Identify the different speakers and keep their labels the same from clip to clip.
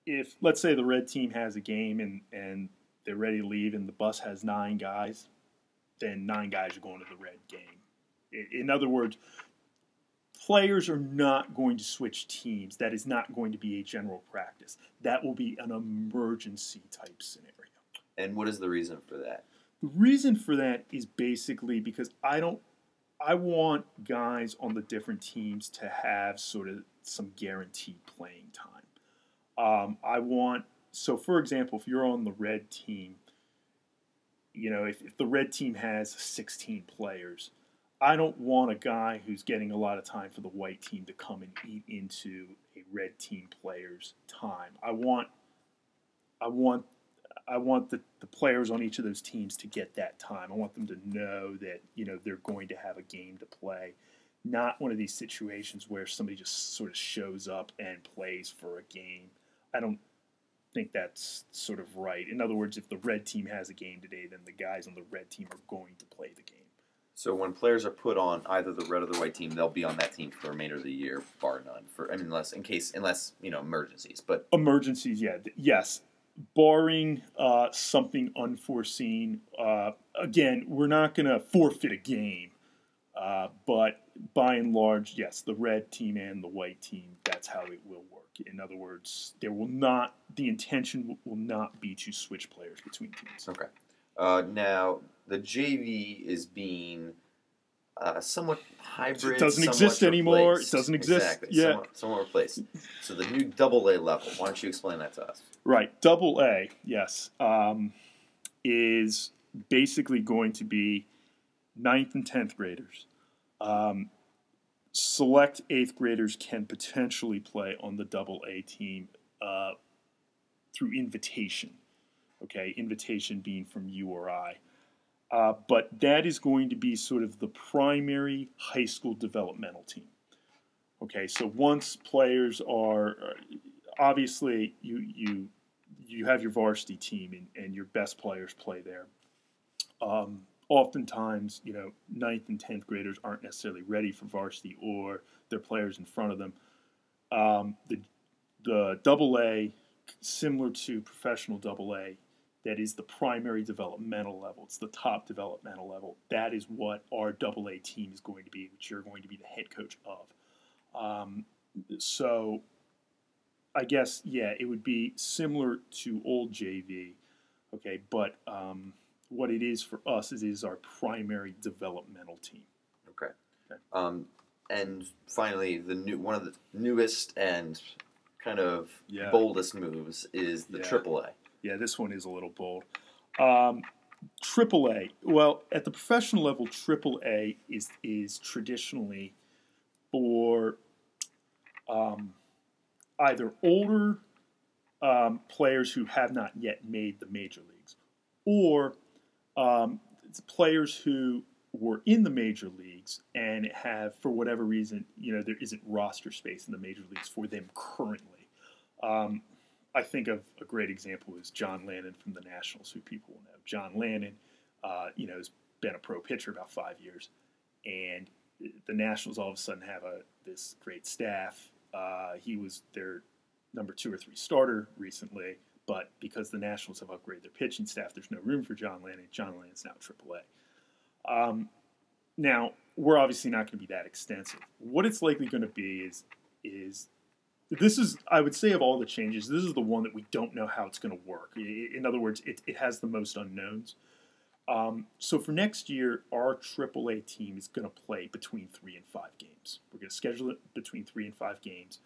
Speaker 1: if let's say the red team has a game and they're ready to leave and the bus has 9 guys, then 9 guys are going to the red game. In other words, players are not going to switch teams. That is not going to be a general practice. That will be an emergency type scenario.
Speaker 2: And what is the reason for that?
Speaker 1: The reason for that is basically because I want guys on the different teams to have sort of some guaranteed playing time. So for example, if you're on the red team, if the red team has 16 players, I don't want a guy who's getting a lot of time for the white team to come and eat into a red team player's time. I want the players on each of those teams to get that time. I want them to know that they're going to have a game to play, not one of these situations where somebody just sort of shows up and plays for a game. I don't think that's sort of right. In other words, if the red team has a game today, then the guys on the red team are going to play the game.
Speaker 2: So when players are put on either the red or the white team, they'll be on that team for the remainder of the year, bar none. Unless emergencies. But
Speaker 1: emergencies, yeah, yes, barring something unforeseen. Again, we're not going to forfeit a game, but by and large, yes, the red team and the white team, that's how it will work. In other words, the intention will not be to switch players between teams.
Speaker 2: Okay. Now, the JV is being somewhat hybrid.
Speaker 1: It doesn't exist anymore. It doesn't exist.
Speaker 2: Exactly.
Speaker 1: Yeah.
Speaker 2: Somewhat replaced. So the new AA level, why don't you explain that to us?
Speaker 1: Right. AA, yes, is basically going to be 9th and 10th graders. Select 8th graders can potentially play on the AA team through invitation. Okay, invitation being from you or I. But that is going to be sort of the primary high school developmental team. Okay, so once players are obviously you have your varsity team and your best players play there. Oftentimes, 9th and 10th graders aren't necessarily ready for varsity, or their players in front of them. The AA, similar to professional AA, that is the primary developmental level. It's the top developmental level. That is what our AA team is going to be, which you're going to be the head coach of. So I guess, yeah, it would be similar to old JV, okay, but what it is for us is it is our primary developmental team.
Speaker 2: Okay. And finally, one of the newest and kind of boldest moves is the AAA.
Speaker 1: Yeah, this one is a little bold. AAA. Well, at the professional level, AAA is traditionally for either older players who have not yet made the major leagues, or players who were in the major leagues and have, for whatever reason, there isn't roster space in the major leagues for them currently. I think of a great example is John Lannon from the Nationals, who people will know. John Lannon, has been a pro pitcher about 5 years, and the Nationals all of a sudden have this great staff. He was their number 2 or 3 starter recently, but because the Nationals have upgraded their pitching staff, there's no room for John Lannon. John Lannon's now AAA. Now, we're obviously not going to be that extensive. What it's likely going to be is this is, I would say, of all the changes, this is the one that we don't know how it's going to work. In other words, it has the most unknowns. So for next year, our AAA team is going to play between 3 and 5 games. We're going to schedule it between 3 and 5 games.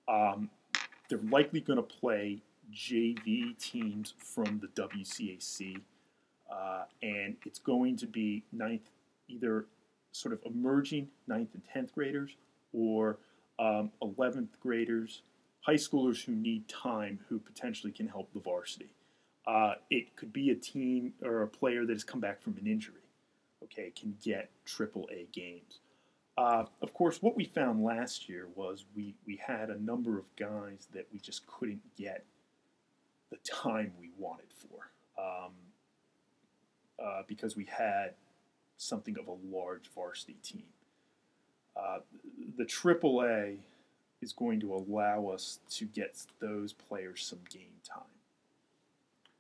Speaker 1: They're likely going to play JV teams from the WCAC, and it's going to be either sort of emerging 9th and 10th graders, or 11th graders, high schoolers who need time, who potentially can help the varsity. It could be a team or a player that has come back from an injury, okay, can get AAA games. Of course, what we found last year was we had a number of guys that we just couldn't get the time we wanted for, because we had something of a large varsity team. The AAA is going to allow us to get those players some game time.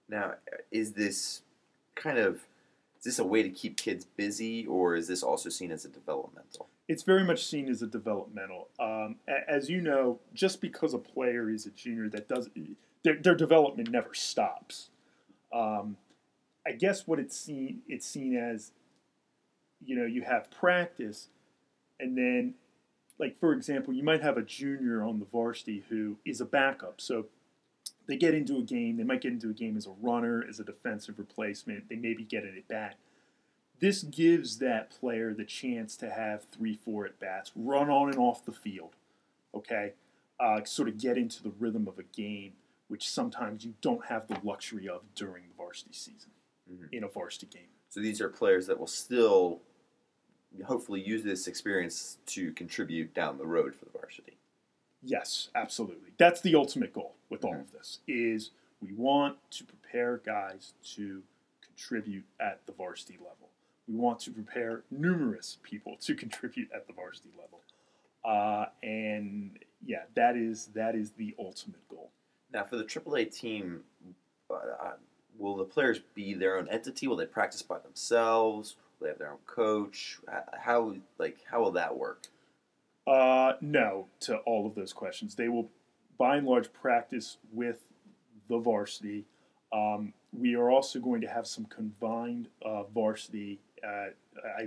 Speaker 2: Now, is this a way to keep kids busy, or is this also seen as a developmental?
Speaker 1: It's very much seen as a developmental. As you know, just because a player is a junior, their development never stops. I guess what it's seen as, you have practice, and then, like, for example, you might have a junior on the varsity who is a backup. So they get into a game. They might get into a game as a runner, as a defensive replacement. They maybe get an at-bat. This gives that player the chance to have 3-4 at-bats, run on and off the field, okay? Sort of get into the rhythm of a game, which sometimes you don't have the luxury of during the varsity season in a varsity game.
Speaker 2: So these are players that will still hopefully use this experience to contribute down the road for the varsity.
Speaker 1: Yes, absolutely. That's the ultimate goal with all of this, is we want to prepare guys to contribute at the varsity level. We want to prepare numerous people to contribute at the varsity level. And yeah, that is the ultimate goal.
Speaker 2: Now, for the AAA team, will the players be their own entity? Will they practice by themselves? Will they have their own coach? How will that work?
Speaker 1: No to all of those questions. They will, by and large, practice with the varsity. We are also going to have some combined varsity, I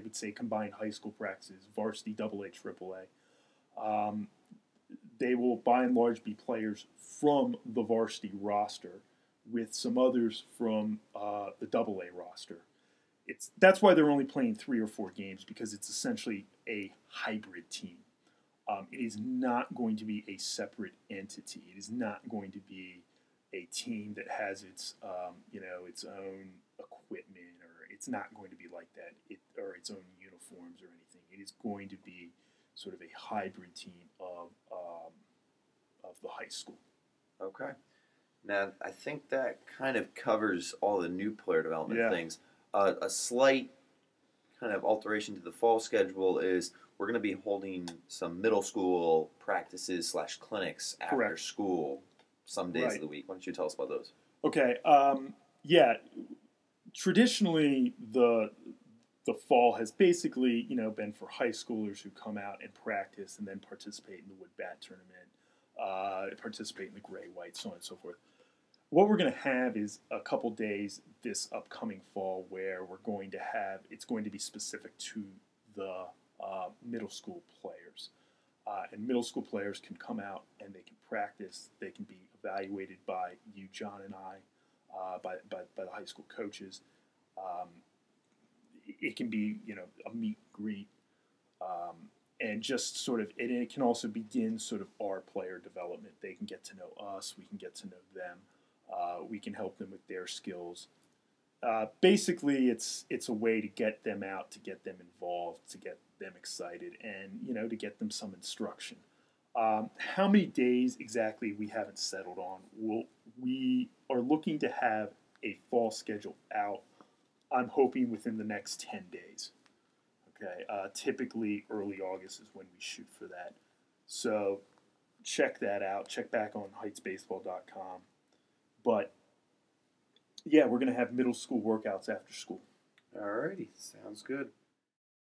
Speaker 1: would say combined high school practices, varsity AA, AAA. They will, by and large, be players from the varsity roster with some others from the AA roster. That's why they're only playing 3 or 4 games, because it's essentially a hybrid team. It is not going to be a separate entity. It is not going to be a team that has its own equipment, or it's not going to be like that, or its own uniforms or anything. It is going to be sort of a hybrid team of the high school.
Speaker 2: Okay. Now, I think that kind of covers all the new player development things. A slight kind of alteration to the fall schedule is we're going to be holding some middle school practices / clinics after school some days of the week. Why don't you tell us about those?
Speaker 1: Okay. Traditionally, the fall has basically, been for high schoolers who come out and practice and then participate in the wood bat tournament, participate in the gray, white, so on and so forth. What we're going to have is a couple days this upcoming fall where it's going to be specific to the middle school players. And middle school players can come out and they can practice. They can be evaluated by you, John, and I, by the high school coaches. It can be, a meet and greet, and just sort of, and it can also begin sort of our player development. They can get to know us. We can get to know them. We can help them with their skills. Basically, it's a way to get them out, to get them involved, to get them excited, and to get them some instruction. How many days exactly we haven't settled on. We are looking to have a fall schedule out, I'm hoping within the next 10 days. Okay, typically early August is when we shoot for that. So check that out. Check back on heightsbaseball.com. But yeah, we're going to have middle school workouts after school.
Speaker 2: Alrighty, sounds good.